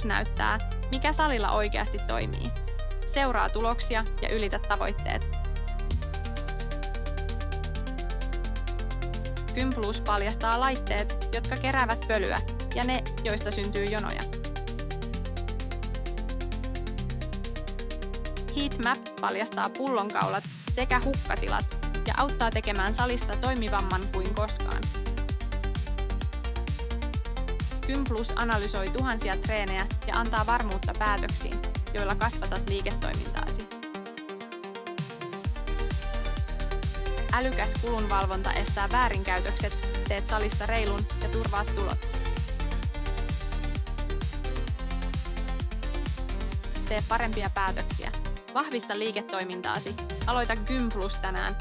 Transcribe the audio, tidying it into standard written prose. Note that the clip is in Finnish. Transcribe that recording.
Plus näyttää, mikä salilla oikeasti toimii. Seuraa tuloksia ja ylitä tavoitteet. Gym Plus paljastaa laitteet, jotka keräävät pölyä, ja ne, joista syntyy jonoja. Heatmap paljastaa pullonkaulat sekä hukkatilat ja auttaa tekemään salista toimivamman kuin koskaan. Gym Plus analysoi tuhansia treenejä ja antaa varmuutta päätöksiin, joilla kasvatat liiketoimintaasi. Älykäs kulunvalvonta estää väärinkäytökset, teet salista reilun ja turvaat tulot. Tee parempia päätöksiä. Vahvista liiketoimintaasi. Aloita Gym Plus tänään